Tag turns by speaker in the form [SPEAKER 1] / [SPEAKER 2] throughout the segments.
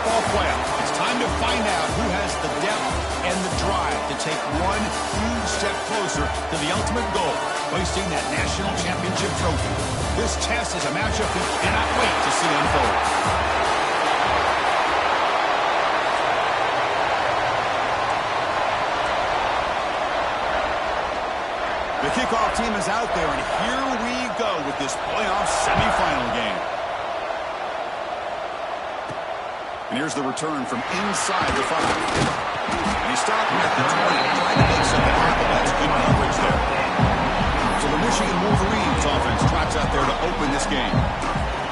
[SPEAKER 1] football playoff. It's time to find out who has the depth and the drive to take one huge step closer to the ultimate goal, hoisting that national championship trophy. This test is a matchup we cannot wait to see unfold. The kickoff team is out there, and here we go with this playoff semifinal game. And here's the return from inside the 5. And he stopped at the 20, trying to make something happen. That's good coverage there. So the Michigan Wolverines offense trots out there to open this game.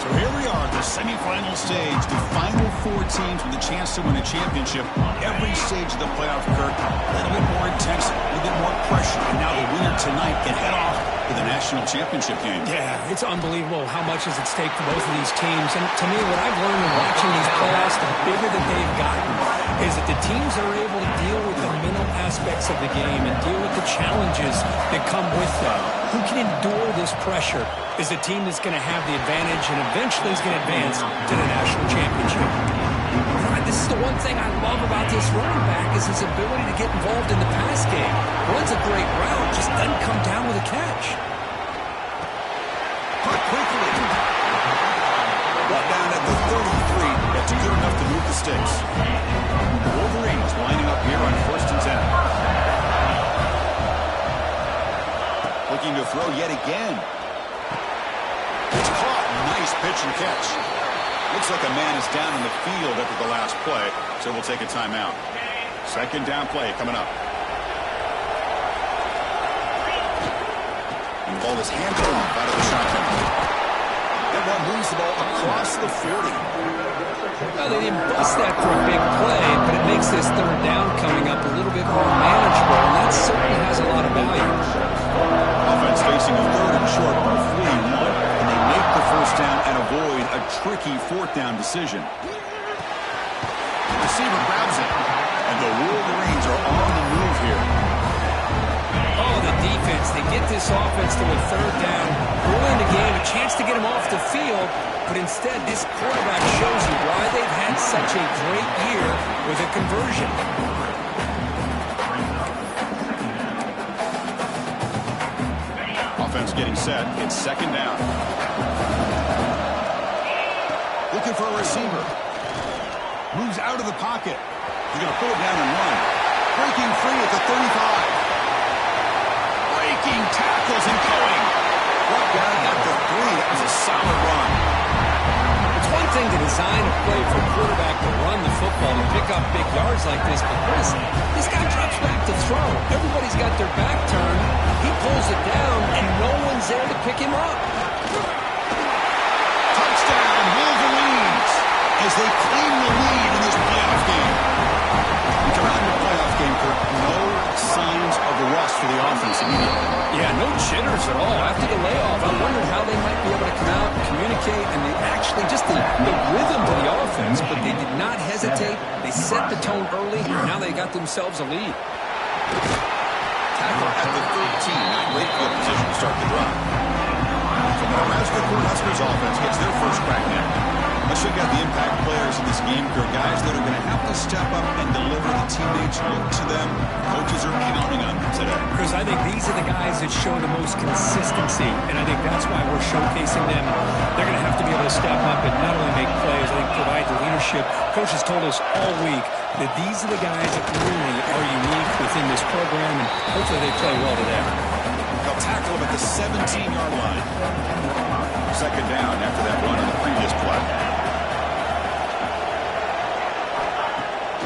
[SPEAKER 1] So here we are, the semifinal stage, the final 4 teams with a chance to win a championship. Every stage of the playoff, Kurt, a little bit more intense, a little bit more pressure. And now the winner tonight can head off to the national championship game.
[SPEAKER 2] Yeah, it's unbelievable how much is at stake for both of these teams. And to me, what I've learned in watching these playoffs, the bigger that they've gotten, is that the teams are able to deal with the mental aspects of the game and deal with the challenges that come with them. Who can endure this pressure is the team that's going to have the advantage and eventually is going to advance to the national championship. This is the one thing I love about this running back is his ability to get involved in the pass game. Runs a great route, just doesn't come down with a catch.
[SPEAKER 1] Caught quickly. Brought down at the 33. That's good enough to move the sticks. The Wolverines lining up here on 1st and 10. Looking to throw yet again. It's caught. Nice pitch and catch. Looks like a man is down in the field after the last play, so we'll take a timeout. 2nd down play coming up. And the ball is handed off out of the shotgun. That one moves the ball across the 40.
[SPEAKER 2] Well, they didn't bust that for a big play, but it makes this 3rd down coming up a little bit more manageable, and that certainly has a lot of value.
[SPEAKER 1] Offense facing a 3rd and short on a fleeing 1, and they make the 1st down and avoid a tricky 4th down decision. The receiver grabs it, and the Wolverines are on the move here.
[SPEAKER 2] Oh, the defense, they get this offense to a 3rd down, early in the game, a chance to get him off the field, but instead this quarterback shows you why they've had such a great year with a conversion.
[SPEAKER 1] Offense getting set. It's 2nd down. Looking for a receiver. Moves out of the pocket. He's going to pull it down and run. Breaking free at the 35. Breaking tackles and going. Brought down at the 3. That was a solid run.
[SPEAKER 2] It's one thing to design a play for a quarterback to run the football and pick up big yards like this, but listen, this guy drops back to throw. Everybody's got their back turned. He pulls it down, and no one's there to pick him up.
[SPEAKER 1] Touchdown, Wolverines, as they claim the lead in this playoff game. We come out in the playoff game for no signs of a rust for the offense immediately.
[SPEAKER 2] Yeah, no jitters at all after the layoff. I wondered how they might be able to come out and communicate, and they actually just the rhythm to the offense, but they did not hesitate. They set the tone early, and now they got themselves a lead.
[SPEAKER 1] Tackle at the 13. Not great field position to start the drive. So the Nebraska Cornhuskers offense gets their first crack now. Let's check out the impact players in this game. There are guys that are going to have to step up and deliver. The teammates look to them. Coaches are counting on them today.
[SPEAKER 2] Chris, I think these are the guys that show the most consistency, and I think that's why we're showcasing them. They're going to have to be able to step up and not only make plays, I think provide the leadership. Coach has told us all week that these are the guys that really are unique within this program, and hopefully they play well today.
[SPEAKER 1] They'll tackle him at the 17-yard line. 2nd down after that run on the previous play.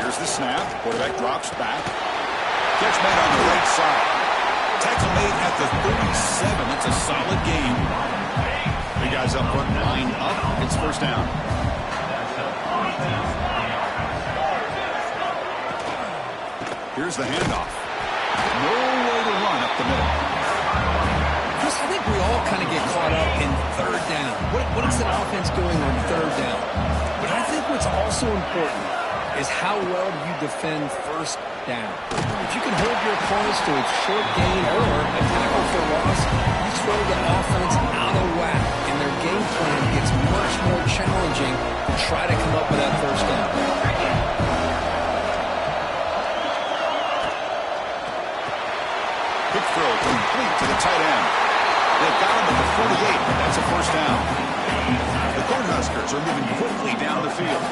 [SPEAKER 1] Here's the snap. Quarterback drops back. Catch made on the right side. Tackle made at the 37. That's a solid game. The guys up front line up. It's 1st down. Here's the handoff. No way to run up the middle.
[SPEAKER 2] Chris, I think we all kind of get caught up in 3rd down. What is an offense doing on 3rd down? But I think what's also important is how well you defend 1st down. If you can hold your opponents to a short gain or a tackle for loss, you throw the offense out of whack in their game plan gets much more challenging to try to come up with that first down.
[SPEAKER 1] Quick throw complete to the tight end. They've got him at the 48. That's a first down. The Cornhuskers are moving quickly down the field.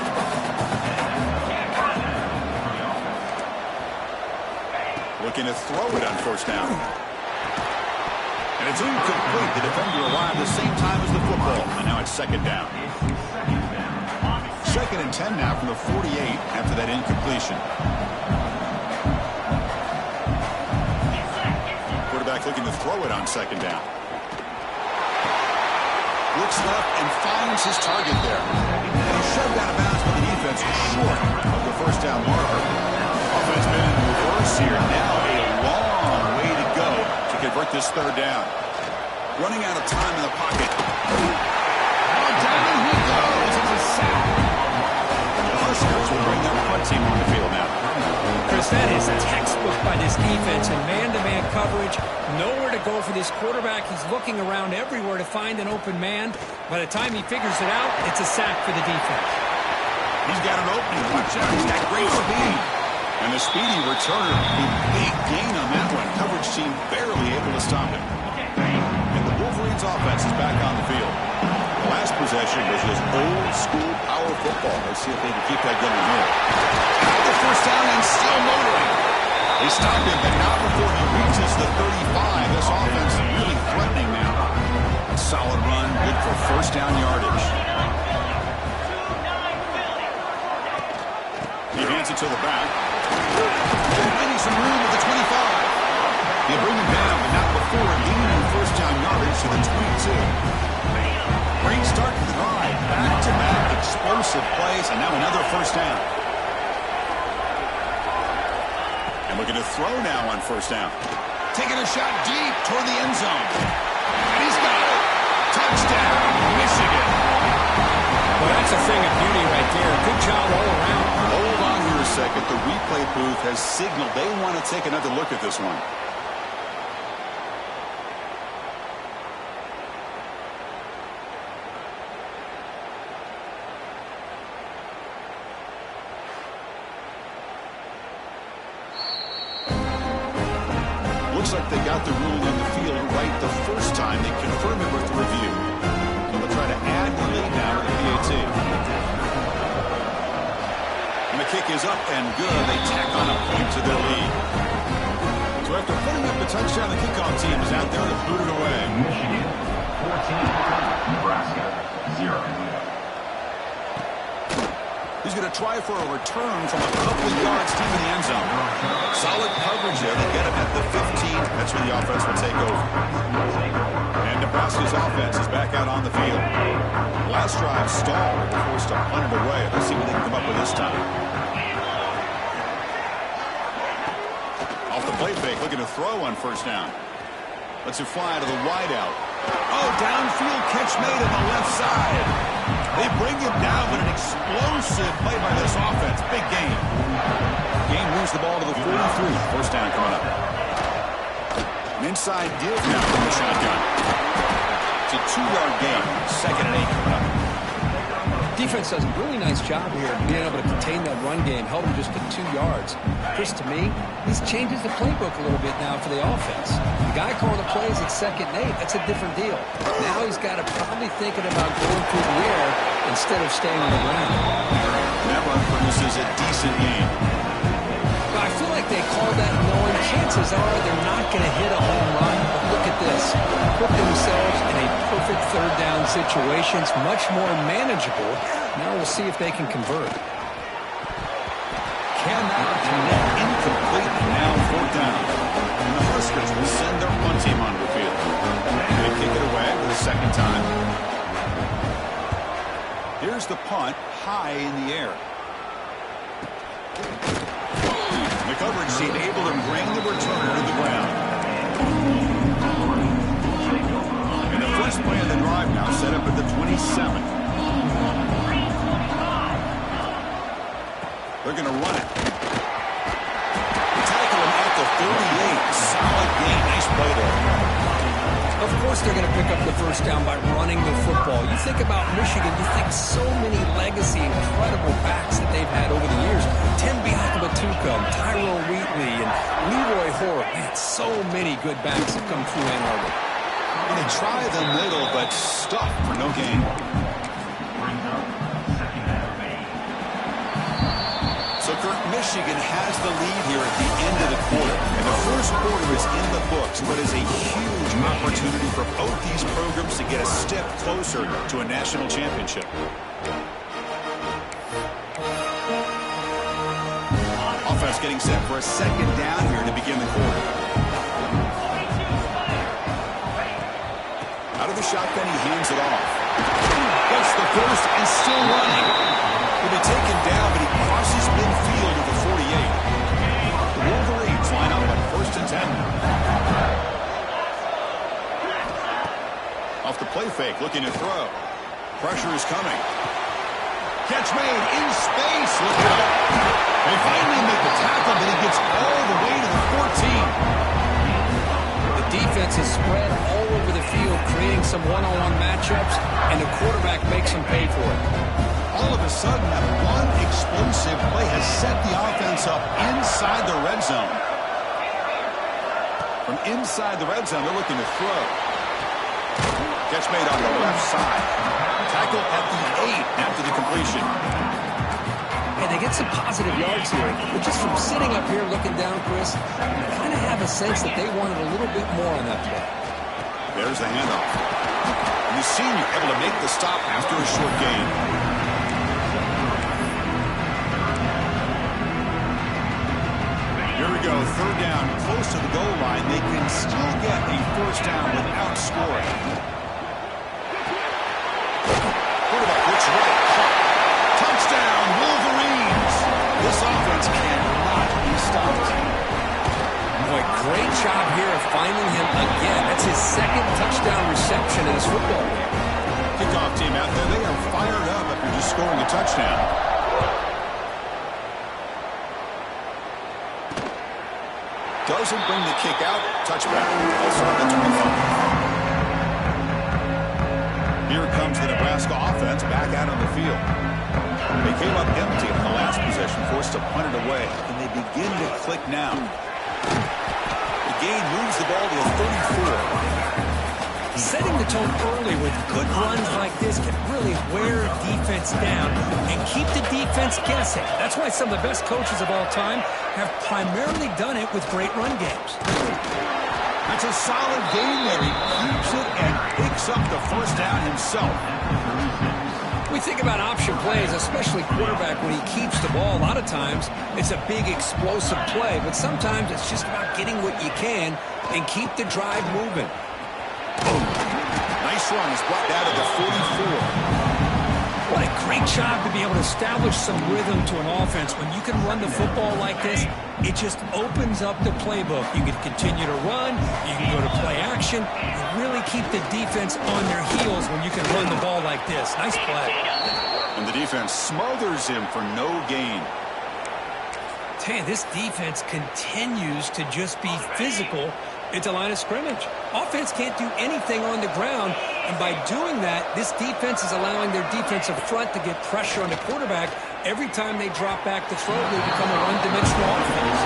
[SPEAKER 1] Looking to throw it on first down. And it's incomplete. The defender arrived the same time as the football. And now it's second down. Second and 10 now from the 48 after that incompletion. Quarterback looking to throw it on second down. Looks left and finds his target there. And he's shoved out of bounds by the defense short of the first down marker. Offense been in reverse here. Now a long way to go to convert this third down. Running out of time in the pocket. Oh, down he goes. It's a sack. The Huskers will bring their punt team on the field now.
[SPEAKER 2] Chris, that is textbook by this defense and man-to-man coverage. Nowhere to go for this quarterback. He's looking around everywhere to find an open man. By the time he figures it out, it's a sack for the defense.
[SPEAKER 1] He's got an opening. Watch out. He's got great speed. And the speedy returner, a big gain on that one. Coverage team barely able to stop him. And the Wolverines offense is back on the field. The last possession was just old-school power football. Let's see if they can keep that going here. The first down and still motoring. They stop him, but not before he reaches the 35. This offense is really threatening now. A solid run, good for first down yardage. He hands it to the back. Finding some room at the 25. They bring him down, but not before gaining first down yardage to the 22. Great start to the drive. Back-to-back explosive plays, and now another first down. And looking to throw now on first down. Taking a shot deep toward the end zone. And he's got it. Touchdown, Michigan.
[SPEAKER 2] Well, that's a thing of beauty right there. Good job all around.
[SPEAKER 1] Hold on here a second. The replay booth has signaled they want to take another look at this one. Looks like they got the rule on the field right the first time. They confirmed it with the review. So they'll try to add the lead now to the PAT. And the kick is up and good. They tack on a point to their lead. So after putting up the touchdown, the kickoff team is out there to boot it away.
[SPEAKER 3] Michigan 14, Nebraska 0.
[SPEAKER 1] He's going to try for a return from a couple of yards deep in the end zone. Solid coverage there. They get him at the 15. That's where the offense will take over. And Nebraska's offense is back out on the field. Last drive stalled. They're forced to punt it away. Let's see what they can come up with this time. Off the play fake, looking to throw on first down. Lets it fly to the wideout. Oh, downfield catch made on the left side. They bring him down with an explosive play by this offense. Big game. Game moves the ball to the 43. First down coming up. An inside deal now from the shotgun. It's a 2-yard gain. Second and 8 coming up.
[SPEAKER 2] Defense does a really nice job here of being able to contain that run game, held him just to 2 yards. Chris, to me, this changes the playbook a little bit now for the offense. The guy calling the plays at 2nd and 8, that's a different deal. Now he's got to probably thinking about going through the air instead of staying on the ground.
[SPEAKER 1] That run produces a decent gain.
[SPEAKER 2] But I feel like they called that knowing chances are they're not going to hit a home run. But look at this. Put themselves in a perfect third down situation. It's much more manageable. Now we'll see if they can convert.
[SPEAKER 1] Cannot connect, incomplete, and now fourth down. And the Huskers will send their punt team onto the field. They kick it away for the second time. Here's the punt, high in the air. The coverage team able to bring the returner to the ground. And the first play of the drive now set up at the 27. They're going to run it. Tackle him at the 38. Solid gain. Nice play there.
[SPEAKER 2] Of course they're going to pick up the first down by running the football. You think about Michigan, you think so many legacy, incredible backs that they've had over the years. Tim Biakabatuka, Tyrone Wheatley, and Leroy Hoare. Man, so many good backs have come through Ann Arbor.
[SPEAKER 1] And they try the middle, but stuck for no gain. So, Kirk, Michigan has the lead here at the end of the quarter. And the first quarter is in the books, but is a huge opportunity for both these programs to get a step closer to a national championship. Offense getting set for a second down here to begin the quarter. Out of the shotgun, he hands it off. Gets the first and still running. He'll be taken down, but he crosses midfield at the 48. The Wolverines line up on 1st and 10. Off the play fake, looking to throw. Pressure is coming. Catch made in space. Look out. They finally make the tackle, but he gets all the way to the 14.
[SPEAKER 2] The defense is spread all over the field, creating some one-on-one matchups, and the quarterback makes them pay for it.
[SPEAKER 1] All of a sudden, that one explosive play has set the offense up inside the red zone. From inside the red zone, they're looking to throw. Catch made on the left side. Tackle at the 8 after the completion.
[SPEAKER 2] And they get some positive yards here. But just from sitting up here looking down, Chris, you kind of have a sense that they wanted a little bit more on that play.
[SPEAKER 1] There's the handoff. And the senior able to make the stop after a short gain. Here we go, 3rd down, close to the goal line. They can still get a first down without scoring. Quarterback looks right. Touchdown, Wolverines. This offense cannot be stopped.
[SPEAKER 2] Boy, great job here of finding him again. That's his 2nd touchdown reception in his football game.
[SPEAKER 1] Kickoff team out there, they are fired up after just scoring a touchdown. Doesn't bring the kick out. Touchback. Also at the 25. Here comes the Nebraska offense back out on the field. They came up empty on the last possession, forced to punt it away. And they begin to click now. The gain moves the ball to the 34.
[SPEAKER 2] Setting the tone early with good runs like this can really wear defense down and keep the defense guessing. That's why some of the best coaches of all time have primarily done it with great run games.
[SPEAKER 1] That's a solid game there. He keeps it and picks up the first down himself.
[SPEAKER 2] We think about option plays, especially quarterback when he keeps the ball. A lot of times it's a big explosive play, but sometimes it's just about getting what you can and keep the drive moving.
[SPEAKER 1] Nice run. He's brought down to the 44.
[SPEAKER 2] What a great job to be able to establish some rhythm to an offense. When you can run the football like this, it just opens up the playbook. You can continue to run. You can go to play action. You really keep the defense on their heels when you can run the ball like this. Nice play.
[SPEAKER 1] And the defense smothers him for no gain.
[SPEAKER 2] Tell you, this defense continues to just be physical at the line of scrimmage. Offense can't do anything on the ground, and by doing that, this defense is allowing their defensive front to get pressure on the quarterback. Every time they drop back to throw, they become a one-dimensional offense.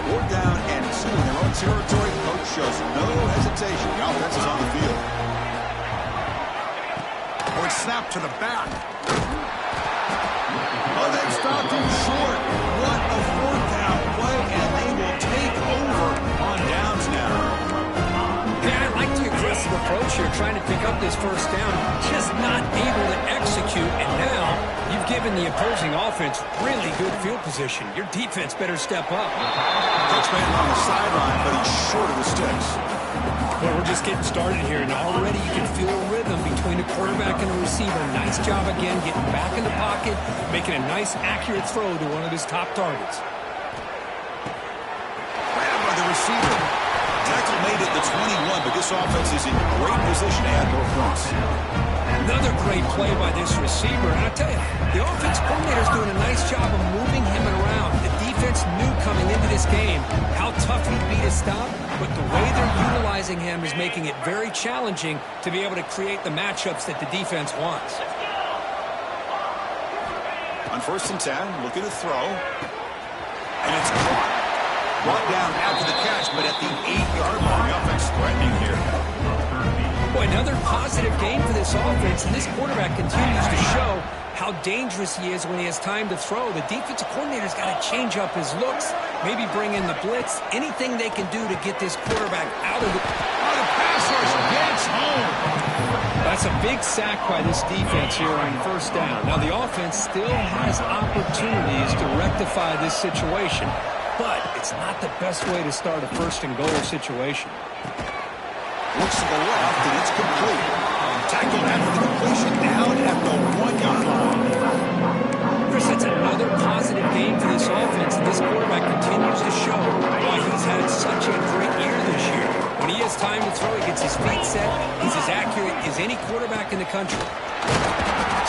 [SPEAKER 1] 4th down and 2 in their own territory. Coach shows no hesitation. The offense is on the field. Forward snap to the back. Oh, they've stopped him short. What a 4th down play, and they will take over on downs now.
[SPEAKER 2] Yeah, I like the aggressive approach here, trying to pick up this first down, just not able to execute, and now you've given the opposing offense really good field position. Your defense better step up.
[SPEAKER 1] Touchman on the sideline, but he's short of the sticks.
[SPEAKER 2] Well, we're just getting started here, and already you can feel a rhythm between the quarterback and the receiver. Nice job again, getting back in the pocket, making a nice, accurate throw to one of his top targets.
[SPEAKER 1] Grabbed by the receiver. Tackle made at the 21, but this offense is in great position to add more points.
[SPEAKER 2] Another great play by this receiver. And I tell you, the offense coordinator is doing a nice job of moving him around. The defense knew coming into this game how tough he'd be to stop, but the way they're utilizing him is making it very challenging to be able to create the matchups that the defense wants.
[SPEAKER 1] On 1st and 10, looking to throw. And it's caught. Brought down after the catch, but at the 8-yard line. The offense threatening here.
[SPEAKER 2] Boy, another positive game for this offense, and this quarterback continues to show how dangerous he is when he has time to throw. The defensive coordinator's got to change up his looks, maybe bring in the blitz, anything they can do to get this quarterback out of the...
[SPEAKER 1] Oh, the pass rush gets home.
[SPEAKER 2] That's a big sack by this defense here on 1st down. Now, the offense still has opportunities to rectify this situation, but it's not the best way to start a 1st and goal situation.
[SPEAKER 1] Looks to the left, and it's complete. Tackled after the completion, down at the 1-yard line.
[SPEAKER 2] Chris, that's another positive game for this offense, and this quarterback continues to show why he's had such a great year this year. When he has time to throw, he gets his feet set. He's as accurate as any quarterback in the country.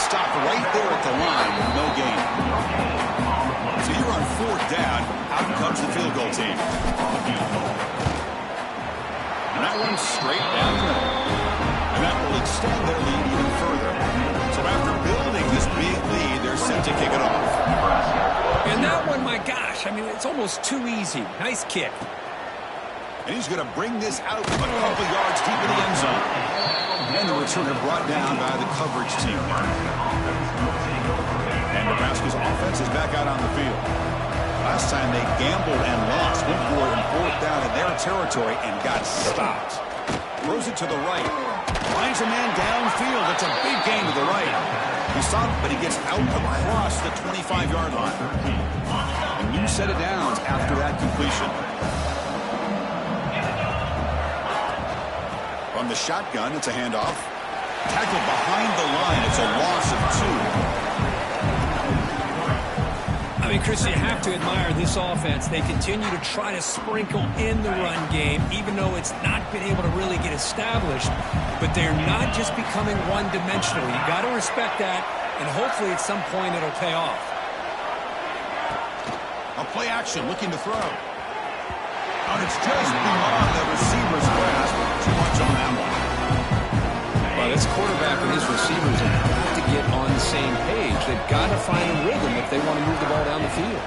[SPEAKER 1] Stop right there at the line with no gain. So you're on 4th down. Out comes the field goal team. And that one's straight down the middle. And that will extend their lead even further. So after building this big lead, they're set to kick it off.
[SPEAKER 2] And that one, my gosh, I mean, it's almost too easy. Nice kick.
[SPEAKER 1] And he's going to bring this out a couple yards deep in the end zone. And the returner brought down by the coverage team. And Nebraska's offense is back out on the field. Last time they gambled and lost, went for it in 4th down in their territory and got stopped. Throws it to the right. Finds a man downfield. It's a big gain to the right. He stopped, but he gets out across the 25-yard line. A new set of downs after that completion. From the shotgun, it's a handoff. Tackled behind the line. It's a loss of 2.
[SPEAKER 2] I mean, Chris, you have to admire this offense. They continue to try to sprinkle in the run game, even though it's not been able to really get established. But they're not just becoming one-dimensional. You got to respect that, and hopefully at some point it'll pay off.
[SPEAKER 1] A play action, looking to throw. And it's just beyond the receiver's grasp. Too much on that one.
[SPEAKER 2] Well, this quarterback and his receivers have got to get on the same page. They've got to find a rhythm if they want to move the ball down the field.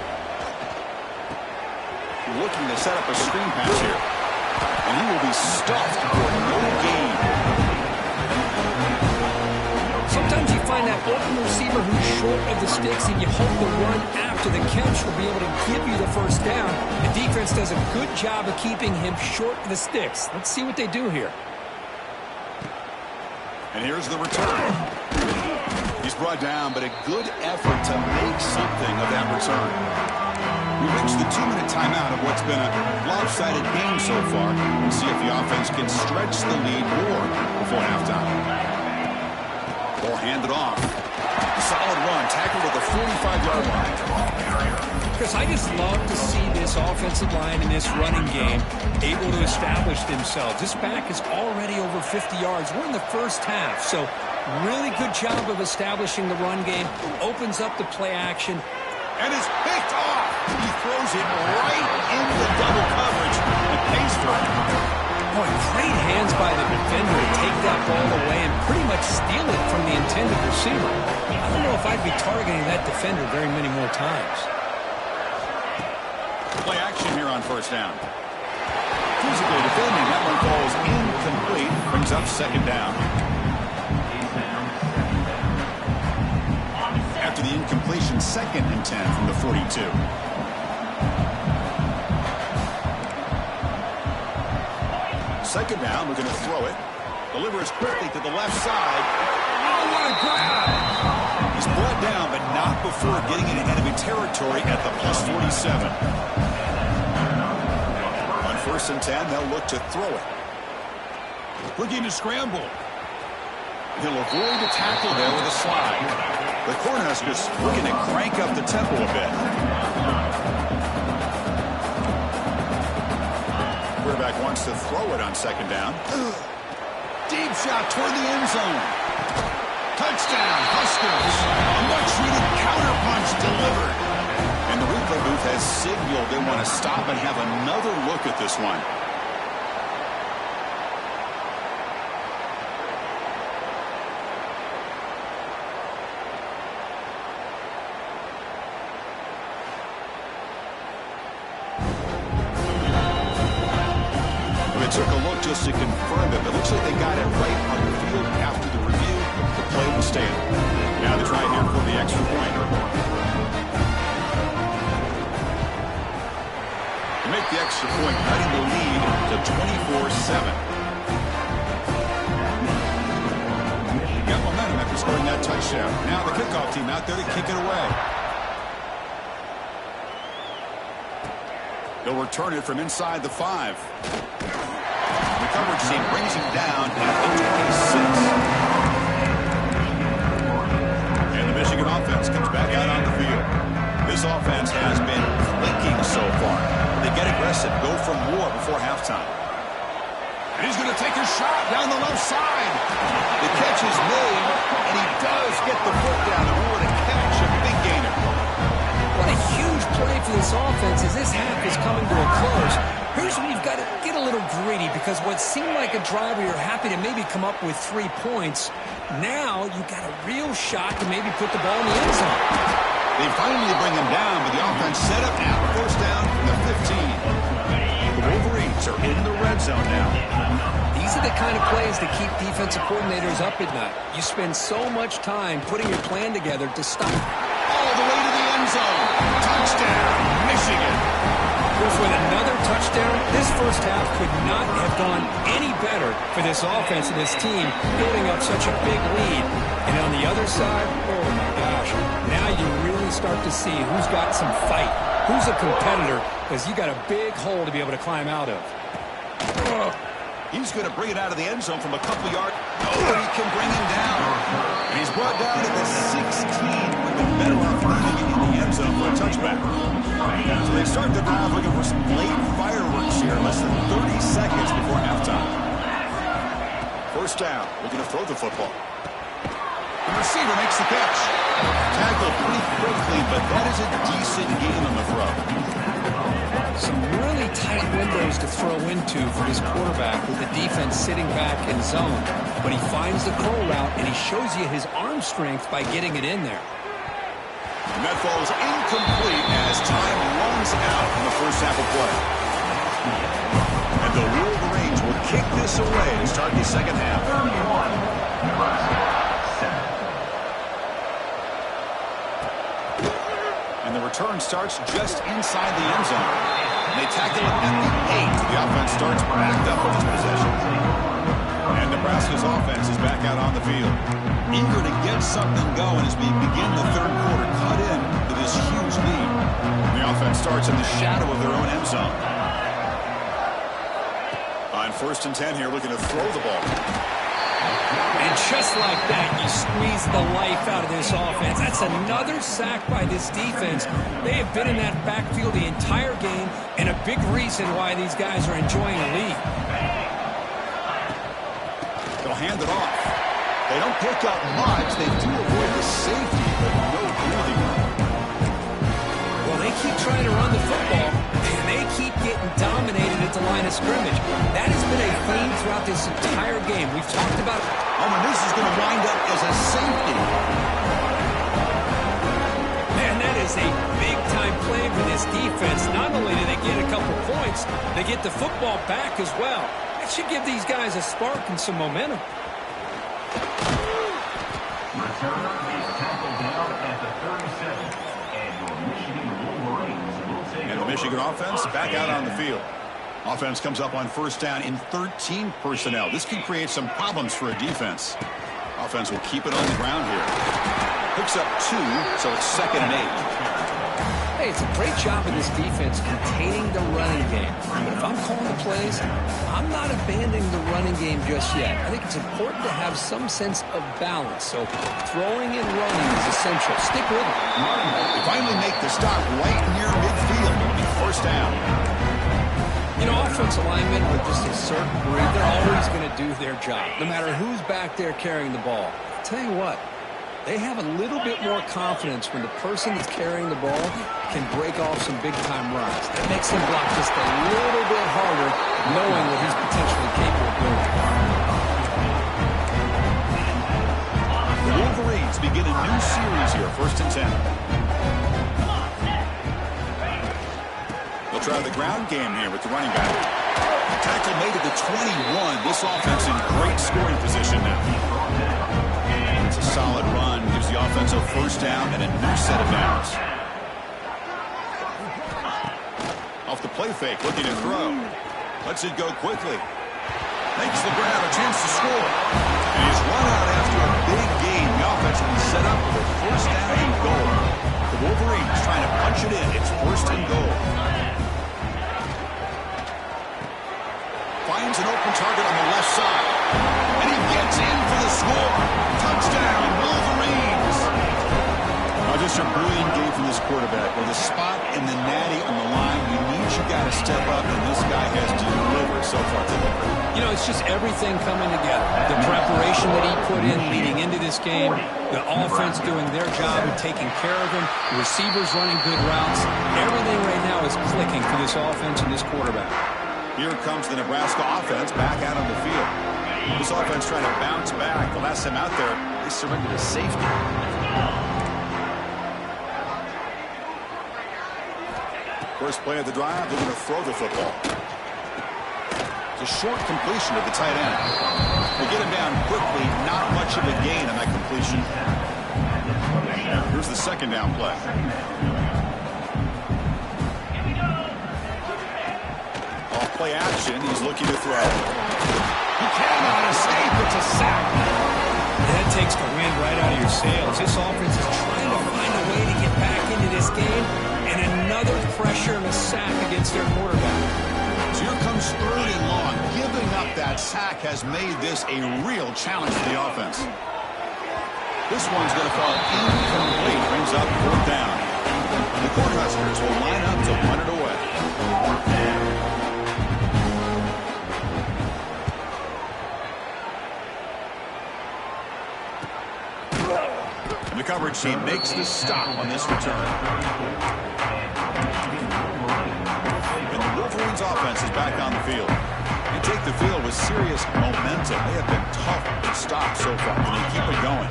[SPEAKER 1] Looking to set up a screen pass here. And he will be stuffed for no gain.
[SPEAKER 2] Sometimes you find that open receiver who's short of the sticks, and you hope the run after the catch will be able to give you the 1st down. The defense does a good job of keeping him short of the sticks. Let's see what they do here.
[SPEAKER 1] And here's the return. He's brought down, but a good effort to make something of that return. We reached the 2-minute timeout of what's been a lopsided game so far. We'll see if the offense can stretch the lead more before halftime. Ball handed off. Solid run, tackled at the 45-yard line.
[SPEAKER 2] Chris, I just love to see this offensive line in this running game able to establish themselves. This back is already over 50 yards. We're in the 1st half, so really good job of establishing the run game. Opens up the play action.
[SPEAKER 1] And is picked off. He throws it right into double coverage and pays for it.
[SPEAKER 2] Boy, great hands by the defender to take that ball away and pretty much steal it from the intended receiver. I don't know if I'd be targeting that defender very many more times.
[SPEAKER 1] Play action here on 1st down. Physically defending, that one falls incomplete. Brings up 2nd down. After the incompletion, 2nd and 10 from the 42. Second down, we're going to throw it. Delivers quickly to the left side. Oh, what a grab! He's brought down, but not before getting into enemy territory at the +47. On 1st and 10, they'll look to throw it. Looking to scramble. He'll avoid the tackle there with a slide. The Cornhuskers looking to crank up the tempo a bit. Quarterback wants to throw it on 2nd down. Deep shot toward the end zone. Touchdown! Touchdown, Huskers. A much-needed counterpunch delivered. And the replay booth has signaled they want to stop and have another look at this one. Took a look just to confirm it. It looks like they got it right on the field after the review. The play will stand. Now they try here for the extra point. To make the extra point, cutting the lead to 24-7. Got momentum after scoring that touchdown. Now the kickoff team out there to kick it away. They'll return it from inside the 5. The coverage team brings him down at the 26. And the Michigan offense comes back out on the field. This offense has been clicking so far. They get aggressive, go for more before halftime. And he's going to take a shot down the left side. The catch is made, and he does get the foot down. And what a catch, a big gainer.
[SPEAKER 2] What a huge play for this offense as this half is coming to a close. Here's where you've got to get a little greedy, because what seemed like a drive where you're happy to maybe come up with 3 points, now you've got a real shot to maybe put the ball in the end zone.
[SPEAKER 1] They finally bring him down, but the offense set up at first down from the 15. The Wolverines are in the red zone now.
[SPEAKER 2] These are the kind of plays that keep defensive coordinators up at night. You spend so much time putting your plan together to stop.
[SPEAKER 1] All the way to the end zone. Touchdown, Michigan.
[SPEAKER 2] With another touchdown, this first half could not have gone any better for this offense and this team, building up such a big lead. And on the other side, oh my gosh, now you really start to see who's got some fight, who's a competitor, because you got a big hole to be able to climb out of.
[SPEAKER 1] He's going to bring it out of the end zone from a couple yards. Nobody can bring him down. And he's brought down to the 16. With the better off running it in the end zone for a touchback. So they start the drive looking for some late fireworks here, less than 30 seconds before halftime. First down, looking to throw the football. The receiver makes the catch. Tackled pretty quickly, but that is a decent gain on the throw.
[SPEAKER 2] Some really tight windows to throw into for this quarterback with the defense sitting back in zone. But he finds the curl route, and he shows you his arm strength by getting it in there.
[SPEAKER 1] And that falls incomplete as time runs out in the first half of play. And the Wolverines will kick this away to start the second half.
[SPEAKER 3] 31, Nebraska, 7.
[SPEAKER 1] And the return starts just inside the end zone. And they tackle it at the 8. The offense starts backed up with this possession. And Nebraska's offense is back out on the field. Eager to get something going as we begin the third quarter, cut in to this huge lead. And the offense starts in the shadow of their own end zone. On 1st and 10 here, looking to throw the ball.
[SPEAKER 2] And just like that, you squeeze the life out of this offense. That's another sack by this defense. They have been in that backfield the entire game, and a big reason why these guys are enjoying a lead.
[SPEAKER 1] They'll hand it off. They don't pick up much. They do avoid the safety, but no breathing room.
[SPEAKER 2] Well, they keep trying to run the football, and they keep getting dominated at the line of scrimmage. That has been a theme throughout this entire game. We've talked about it.
[SPEAKER 1] Oh, and this is going to wind up as a safety.
[SPEAKER 2] Man, that is a big-time play for this defense. Not only do they get a couple points, they get the football back as well. That should give these guys a spark and some momentum.
[SPEAKER 3] Returner is tackled down at the 37. And your Michigan Wolverines will take
[SPEAKER 1] And the Michigan offense back out on the field. Offense comes up on first down in 13 personnel. This can create some problems for a defense. Offense will keep it on the ground here. Picks up 2, so it's 2nd and 8.
[SPEAKER 2] Hey, it's a great job of this defense containing the running game. But if I'm calling the plays, I'm not abandoning the running game just yet. I think it's important to have some sense of balance. So throwing and running is essential. Stick with it.
[SPEAKER 1] They finally make the stop right near midfield. It'll be first down.
[SPEAKER 2] You know, offensive linemen are just a certain breed. They're always going to do their job, no matter who's back there carrying the ball. I'll tell you what, They have a little bit more confidence when the person that's carrying the ball can break off some big-time runs. That makes him block just a little bit harder, knowing what he's potentially capable of doing.
[SPEAKER 1] The Wolverines begin a new series here, 1st and 10. They'll try the ground game here with the running back. Tackle made at the 21. This offense in great scoring position now. It's a solid run. Gives the offense a 1st down and a new set of downs. Off the play fake, looking to throw. Lets it go quickly. Makes the grab, a chance to score. And he's run out after a big gain. The offense will be set up with a 1st down and goal. The Wolverines trying to punch it in. It's 1st and goal. Finds an open target on the left side. And he gets in for the score. Touchdown, Wolverines. Just a brilliant game from this quarterback. With a spot in the natty on the line, you need you got to step up, and this guy has delivered so far today.
[SPEAKER 2] You know, it's just everything coming together. The preparation that he put in leading into this game, the offense doing their job and taking care of him, the receivers running good routes. Everything right now is clicking for this offense and this quarterback.
[SPEAKER 1] Here comes the Nebraska offense back out on the field. This offense trying to bounce back. The last time out there, they surrendered a safety. First play of the drive, they're going to throw the football. It's a short completion of the tight end. They get him down quickly, not much of a gain on that completion. Here's the 2nd down play. Off play action, he's looking to throw. He cannot escape, it's a sack.
[SPEAKER 2] That takes the wind right out of your sails. This offense is trying to find a way to get back into this game, and another pressure and a sack against their quarterback.
[SPEAKER 1] So here comes 3rd and long. Giving up that sack has made this a real challenge for the offense. This one's going to fall incomplete. Brings up 4th down. The Cornhuskers will line up to punt it away. And the coverage team makes the stop on this return. And the Wolverines offense is back on the field. They take the field with serious momentum. They have been tough to stop so far, and they keep it going.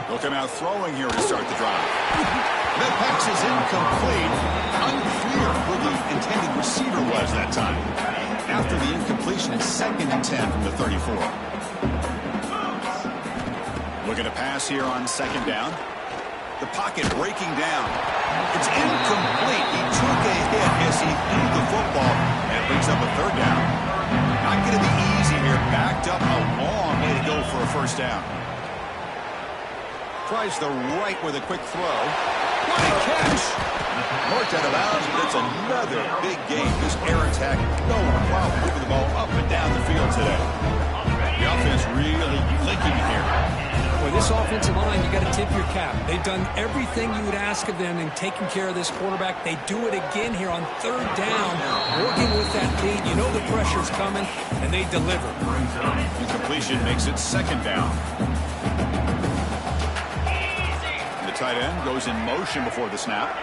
[SPEAKER 1] They'll come out throwing here to start the drive. That pass is incomplete. Unclear who the intended receiver was that time. After the incompletion, it's 2nd and 10 from the 34. Looking to pass here on 2nd down. The pocket breaking down. It's incomplete. He took a hit as he threw the football, and it brings up a 3rd down. Not going to be easy here. Backed up a long way to go for a 1st down. Tries the right with a quick throw. What a catch! Marked out of bounds, but it's another big game. This air attack, no problem moving the ball up and down the field today. The offense really clicking here.
[SPEAKER 2] Boy, this offensive line, you got to tip your cap. They've done everything you would ask of them in taking care of this quarterback. They do it again here on 3rd down, working with that lead. You know the pressure's coming, and they deliver.
[SPEAKER 1] Incompletion makes it 2nd down. The tight end goes in motion before the snap.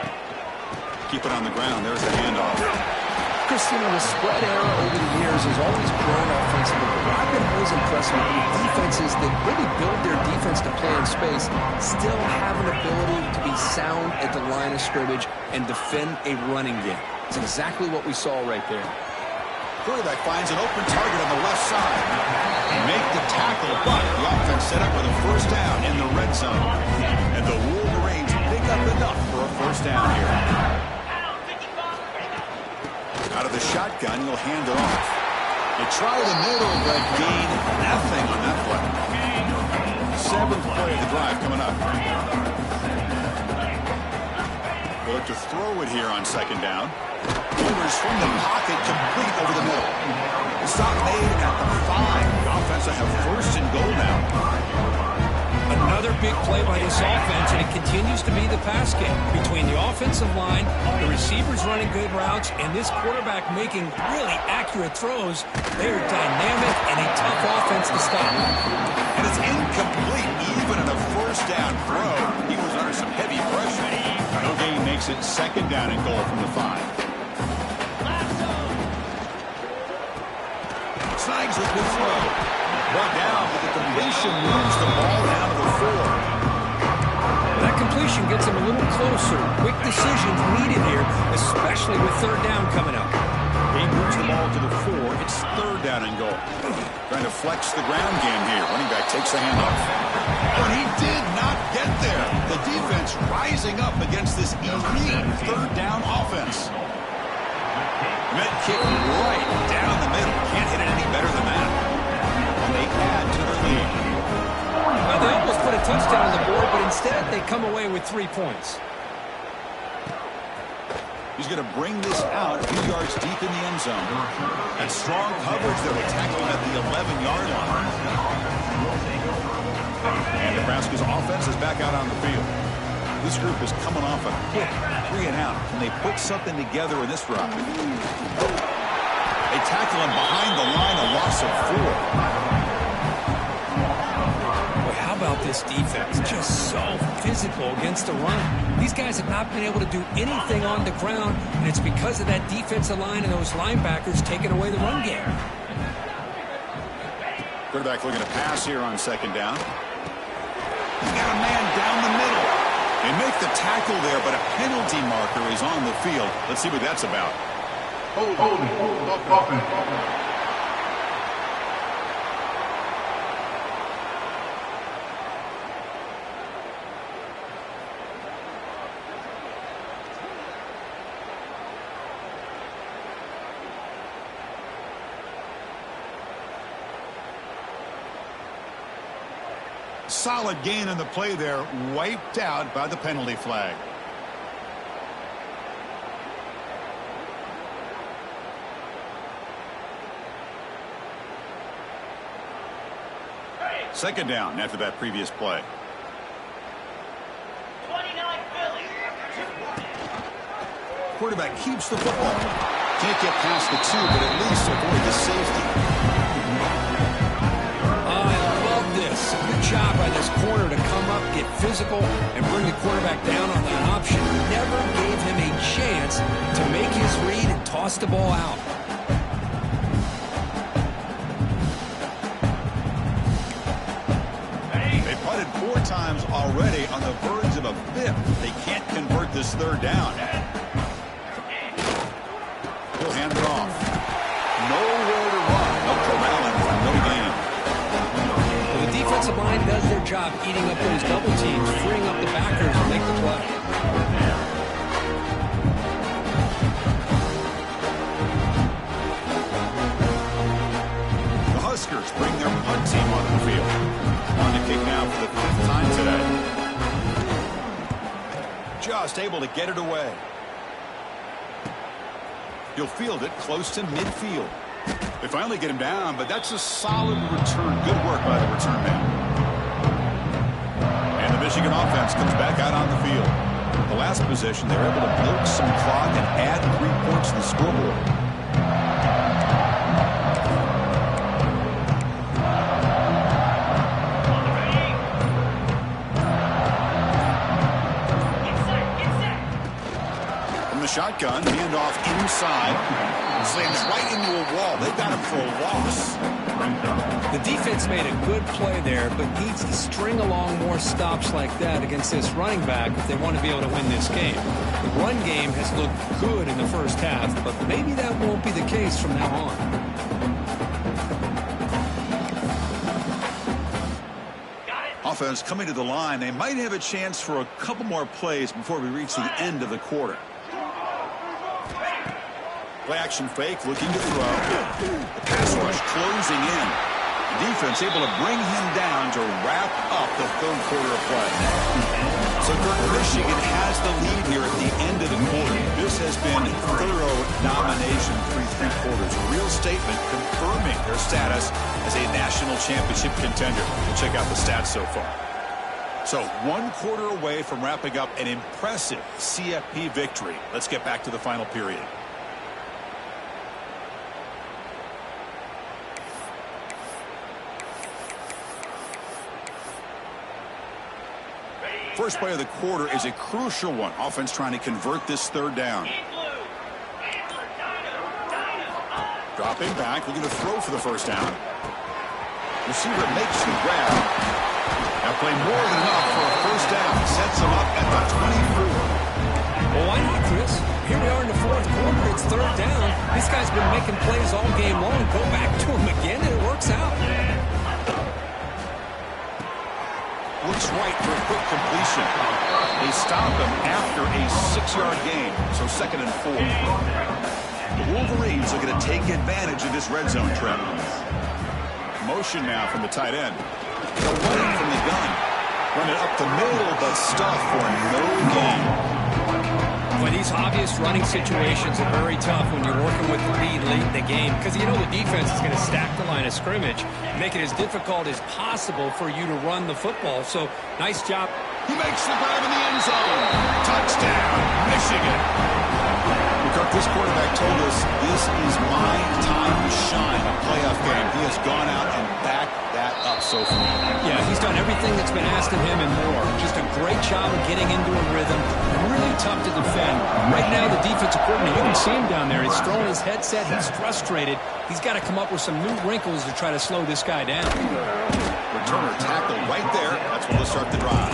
[SPEAKER 1] Keep it on the ground. There's the handoff.
[SPEAKER 2] Christina, the spread era over the years has always grown offensively, but what I've been always impressed with defenses that really build their defense to play in space still have an ability to be sound at the line of scrimmage and defend a running game. It's exactly what we saw right there.
[SPEAKER 1] Quarterback finds an open target on the left side. Make the tackle, but the offense set up with a 1st down in the red zone. And the Wolverines pick up enough for a 1st down here. Out of the shotgun, he'll hand it off. They try the middle, but gain nothing on that play. 7th play of the drive coming up. They'll look to throw it here on 2nd down. Movers from the pocket, complete over the middle. The stop made at the 5. The offense will have 1st and goal now.
[SPEAKER 2] Another Another big play by this offense, and it continues to be the pass game. Between the offensive line, the receivers running good routes, and this quarterback making really accurate throws, they are dynamic and a tough offense to stop.
[SPEAKER 1] And it's incomplete, even in a first down throw. He was under some heavy pressure. No gain makes it second down and goal from the 5. Snags with the throw. Brought down, but the completion moves the ball down to the 4.
[SPEAKER 2] That completion gets him a little closer. Quick decisions needed here, especially with third down coming up.
[SPEAKER 1] He moves the ball to the 4. It's third down and goal. Trying to flex the ground game here. Running back takes the handoff. But he did not get there. The defense rising up against this elite third down offense. Met kick right down the middle. Can't hit it any better than that. And they add to their lead.
[SPEAKER 2] Now, they almost put a touchdown on the board, but instead they come away with 3 points.
[SPEAKER 1] He's going to bring this out a few yards deep in the end zone. And strong coverage there with tackling at the 11-yard line. And Nebraska's offense is back out on the field. This group is coming off a quick 3 and out. Can they put something together in this route? They tackle him behind the line, a loss of 4.
[SPEAKER 2] Boy, how about this defense? Just so physical against the run. These guys have not been able to do anything on the ground, and it's because of that defensive line and those linebackers taking away the run game.
[SPEAKER 1] Quarterback looking to pass here on second down. He's got a man down the middle. They make the tackle there, but a penalty marker is on the field. Let's see what that's about. Solid gain on the play there, wiped out by the penalty flag. Second down after that previous play.
[SPEAKER 4] 29 Philly.
[SPEAKER 1] Quarterback keeps the football. Can't get past the 2, but at least avoid the safety.
[SPEAKER 2] Good job by this corner to come up, get physical, and bring the quarterback down on that option. Never gave him a chance to make his read and toss the ball out.
[SPEAKER 1] They punted 4 times already on the verge of a 5th. They can't convert this third down. He'll hand it off. Nowhere to run. No corralling for no gain.
[SPEAKER 2] The defensive line does their job eating up those double teams, freeing up the backers to make the play.
[SPEAKER 1] The Huskers bring their punt team onto the field. On to kick now for the 5th time today. Just able to get it away. He'll field it close to midfield. They finally get him down, but that's a solid return. Good work by the return man. And the Michigan offense comes back out on the field. The last possession, they were able to milk some clock and add 3 points to the scoreboard. From the shotgun, handoff inside. Slams right into a wall. They've got him for a loss.
[SPEAKER 2] The defense made a good play there, but needs to string along more stops like that against this running back if they want to be able to win this game. The run game has looked good in the first half, but maybe that won't be the case from now on.
[SPEAKER 1] Offense coming to the line. They might have a chance for a couple more plays before we reach the end of the quarter. Play action fake, looking to throw. The pass rush closing in. The defense able to bring him down to wrap up the third quarter of play. So Michigan has the lead here at the end of the quarter. This has been thorough domination through 3 quarters. A real statement confirming their status as a national championship contender. We'll check out the stats so far. So 1 quarter away from wrapping up an impressive CFP victory. Let's get back to the final period. First play of the quarter is a crucial one. Offense trying to convert this 3rd down. Dropping back, looking to throw for the 1st down. Receiver makes the grab. That play more than enough for a 1st down. Sets him up at the 24.
[SPEAKER 2] Well, why not, Chris? Here we are in the 4th quarter. It's 3rd down. This guy's been making plays all game long. Go back to him again, and it works out.
[SPEAKER 1] Looks right for a quick completion. They stop him after a 6-yard gain. So 2nd and 4. The Wolverines are going to take advantage of this red zone trap. Motion now from the tight end. They're running from the gun. Run it up the middle, but stuff for no gain.
[SPEAKER 2] Well, these obvious running situations are very tough when you're working with the lead late in the game, because you know the defense is going to stack the line of scrimmage, make it as difficult as possible for you to run the football. So, nice job.
[SPEAKER 1] He makes the grab in the end zone. Touchdown, Michigan. Kirk, this quarterback told us this is my time to shine, a playoff game. He has gone out and backed that up so far.
[SPEAKER 2] Yeah, he's done everything that's been asked of him and more. Just a great job of getting into a rhythm. Really tough to defend. Right now, the defensive coordinator, you can see him down there. He's throwing his headset. He's frustrated. He's got to come up with some new wrinkles to try to slow this guy down.
[SPEAKER 1] Returner tackle right there. That's where they'll start the drive.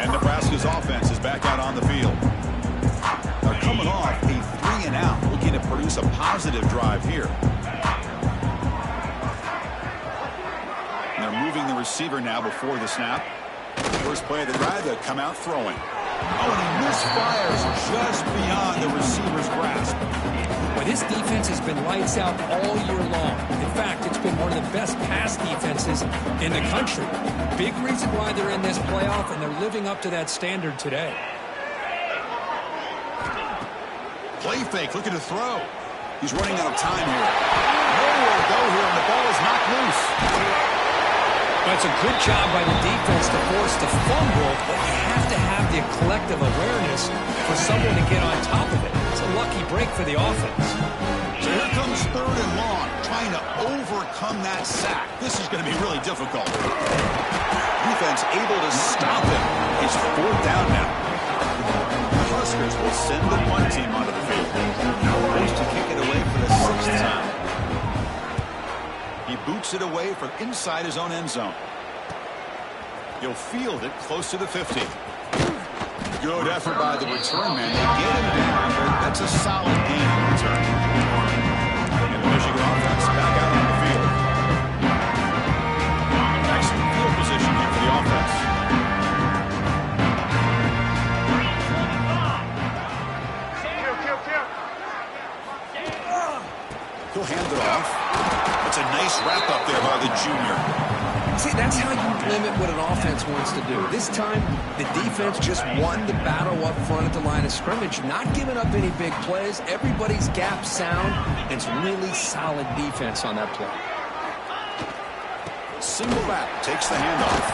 [SPEAKER 1] And Nebraska's offense is back out on the field. They're coming off a 3-and-out, looking to produce a positive drive here. And they're moving the receiver now before the snap. First play of the drive, they come out throwing. Oh, and he misfires just beyond the receiver's grasp.
[SPEAKER 2] Well, this defense has been lights out all year long. In fact, it's been one of the best pass defenses in the country. Big reason why they're in this playoff, and they're living up to that standard today.
[SPEAKER 1] Play fake, looking to throw. He's running out of time here. Nowhere to go here, and the ball is knocked loose.
[SPEAKER 2] That's a good job by the defense to force the fumble, but you have to have the collective awareness for someone to get on top of it. It's a lucky break for the offense.
[SPEAKER 1] So here comes 3rd and long, trying to overcome that sack. This is going to be really difficult. Defense able to stop him. It's 4th down now. The Huskers will send the punt team onto the field. Forced to kick it away for the 6th time. He boots it away from inside his own end zone. He'll field it close to the 50. Good effort by the return man. They get him down, but that's a solid gain in return. And the Michigan offense back out on the field. Excellent field position here for the offense. He'll hand it off. It's a nice wrap-up there by the junior.
[SPEAKER 2] See, that's how you limit what an offense wants to do. This time, the defense just won the battle up front at the line of scrimmage, not giving up any big plays. Everybody's gap sound, and it's really solid defense on that play.
[SPEAKER 1] Single back, takes the handoff.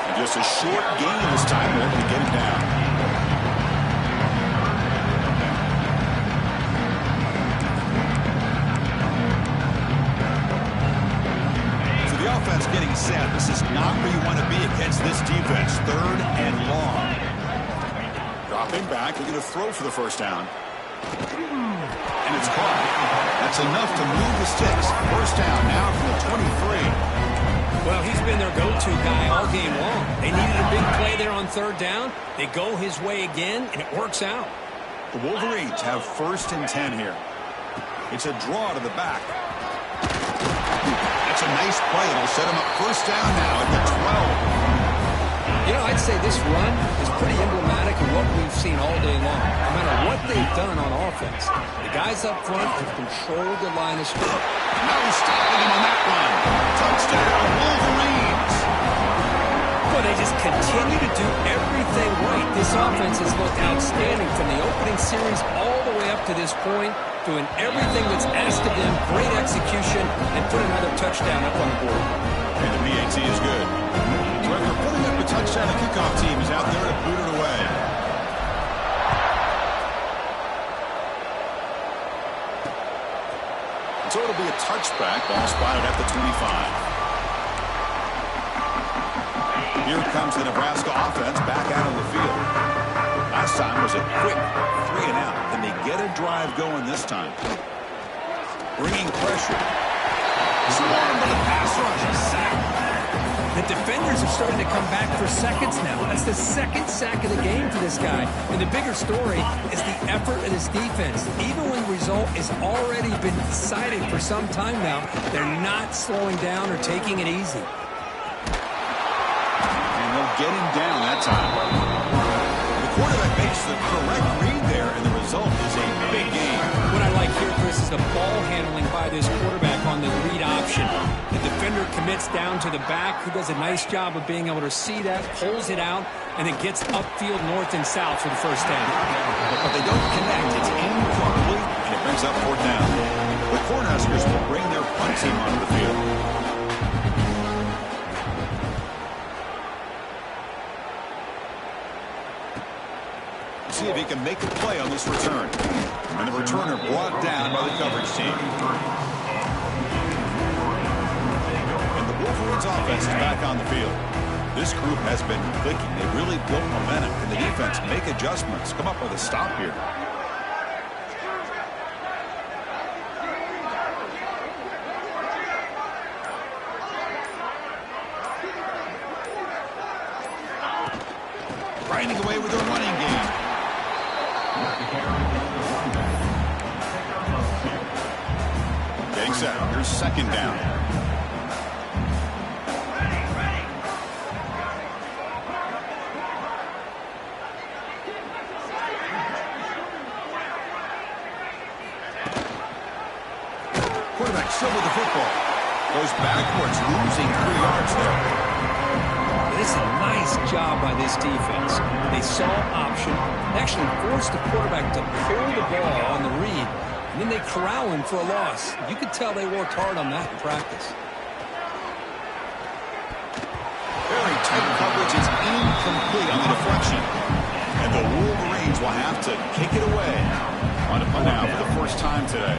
[SPEAKER 1] And just a short gain this time, they're able to get him down. Offense getting set. This is not where you want to be against this defense. 3rd and long. Dropping back, looking to throw for the 1st down. And it's caught. That's enough to move the sticks. 1st down now from the 23.
[SPEAKER 2] Well, he's been their go-to guy all game long. They needed a big play there on 3rd down. They go his way again, and it works out.
[SPEAKER 1] The Wolverines have 1st and 10 here. It's a draw to the back. That's a nice play. It'll set him up 1st down now at the 12.
[SPEAKER 2] You know, I'd say this run is pretty emblematic of what we've seen all day long. No matter what they've done on offense, the guys up front have controlled the line of scrimmage.
[SPEAKER 1] No stopping him on that run. Touchdown, Wolverines.
[SPEAKER 2] Well, they just continue to do everything right. This offense has looked outstanding from the opening series all the way up to this point, doing everything that's asked of them, great execution, and put another touchdown up on the board.
[SPEAKER 1] And the PAT is good. So after putting up a touchdown, the kickoff team is out there to boot it away. So it'll be a touchback. Ball spotted at the 25. Here comes the Nebraska offense back out on the field. Last time was a quick 3 and out. Can they get a drive going this time? Bringing pressure. Swarmed by the pass rush.
[SPEAKER 2] The defenders are starting to come back for seconds now. That's the second sack of the game for this guy. And the bigger story is the effort of his defense. Even when the result has already been decided for some time now, they're not slowing down or taking it easy.
[SPEAKER 1] And they'll get him down that time. The quarterback makes the correct read there, and the result is a big game.
[SPEAKER 2] What I like here, Chris, is the ball handling by this quarterback on the read option. The defender commits down to the back, who does a nice job of being able to see that, pulls it out, and it gets upfield north and south for the first down.
[SPEAKER 1] But they don't connect. It's incomplete, and it brings up 4th down. The Cornhuskers will bring their punt team onto the field. See if he can make a play on this return. And the returner brought down by the coverage team. And the Wolverines offense is back on the field. This group has been clicking. They really built momentum. Can the defense make adjustments? Come up with a stop here. Grinding away with a running game. Getting set. Here's 2nd down. Quarterback still with the football. Goes backwards, losing 3 yards there.
[SPEAKER 2] This is a nice job by this defense. They saw option, actually forced the quarterback to pull the ball on the read, and then they corral him for a loss. You could tell they worked hard on that in practice.
[SPEAKER 1] Very tight coverage is incomplete on the deflection. And the Wolverines will have to kick it away. On a punt now for the first time today.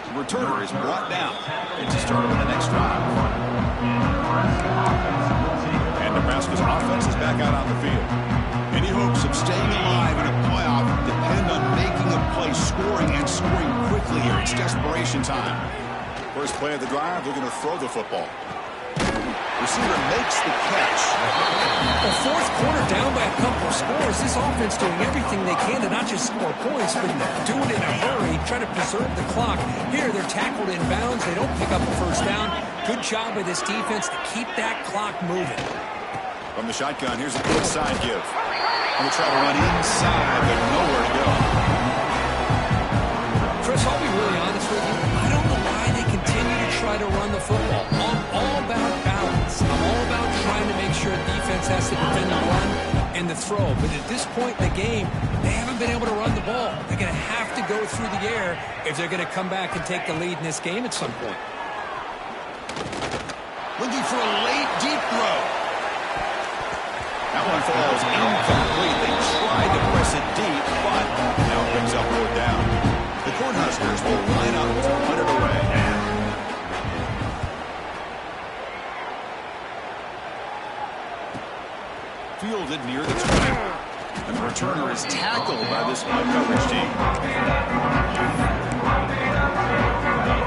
[SPEAKER 1] The returner is brought down. It's a start of the next drive. And Nebraska's offense is back out on the field. Any hopes of staying alive in a playoff depend on making a play, scoring, and scoring quickly here. It's desperation time. First play of the drive, they're going to throw the football. Receiver makes the catch.
[SPEAKER 2] The 4th quarter down by a couple of scores. This offense doing everything they can to not just score points, but do it in a hurry, try to preserve the clock. Here, they're tackled in bounds. They don't pick up a first down. Good job by this defense to keep that clock moving.
[SPEAKER 1] From the shotgun, here's an inside give. And they try to run inside, but nowhere to go.
[SPEAKER 2] Chris, I'll be really honest with you. I don't know why they continue to try to run the football. I'm all about balance. I'm all about trying to make sure defense has to defend the run and the throw. But at this point in the game, they haven't been able to run the ball. They're going to have to go through the air if they're going to come back and take the lead in this game at some point.
[SPEAKER 1] Looking for a late, deep throw. That one falls incomplete. They tried to press it deep, but now it brings up 4th down. The Cornhuskers will line up to punt it away. Fielded near the 20. And the returner is tackled by this coverage team.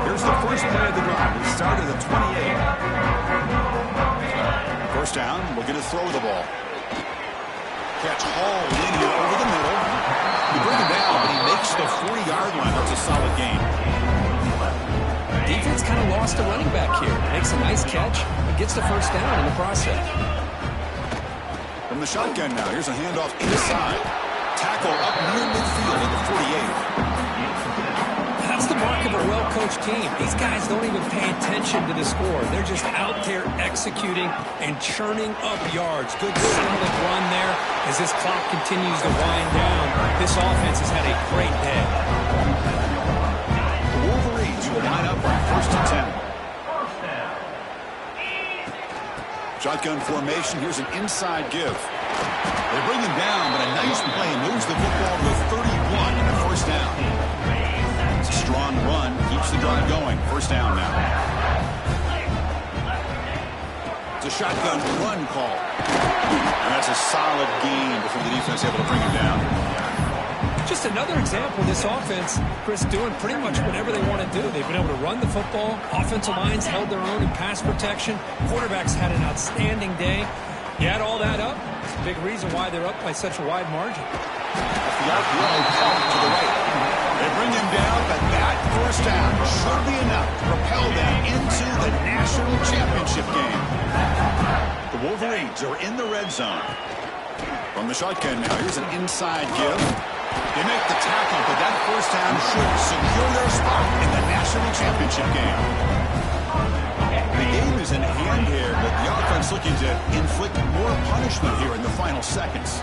[SPEAKER 1] Here's the first play of the drive. We start at the 28. First down, looking to throw the ball. Catch hauled in here over the middle. You bring him down, but he makes the 40-yard line. That's a solid game.
[SPEAKER 2] Defense kind of lost a running back here. Makes a nice catch, but gets the first down in the process.
[SPEAKER 1] From the shotgun now, here's a handoff inside. Tackle up near midfield at the 48.
[SPEAKER 2] That's the mark of a well-coached team. These guys don't even pay attention to the score. They're just out there executing and churning up yards. Good solid run there, as this clock continues to wind down. This offense has had a great day.
[SPEAKER 1] The Wolverines will line up on 1st and 10. Shotgun formation. Here's an inside give. They bring him down, but a nice play moves the football to 31 and a 1st down. It's a strong run. Keeps the drive going. 1st down now. It's a shotgun run call. And that's a solid gain before the defense able to bring him down.
[SPEAKER 2] Just another example of this offense, Chris, doing pretty much whatever they want to do. They've been able to run the football. Offensive lines held their own in pass protection. Quarterbacks had an outstanding day. You add all that up, it's a big reason why they're up by such a wide margin.
[SPEAKER 1] The outlook to the right. They bring him down, but that 1st down should be enough to propel them into the national championship game. The Wolverines are in the red zone. From the shotgun now, here's an inside give. They make the tackle, but that 1st down should secure their spot in the national championship game. The game is in hand here, but the offense looking to inflict more punishment here in the final seconds.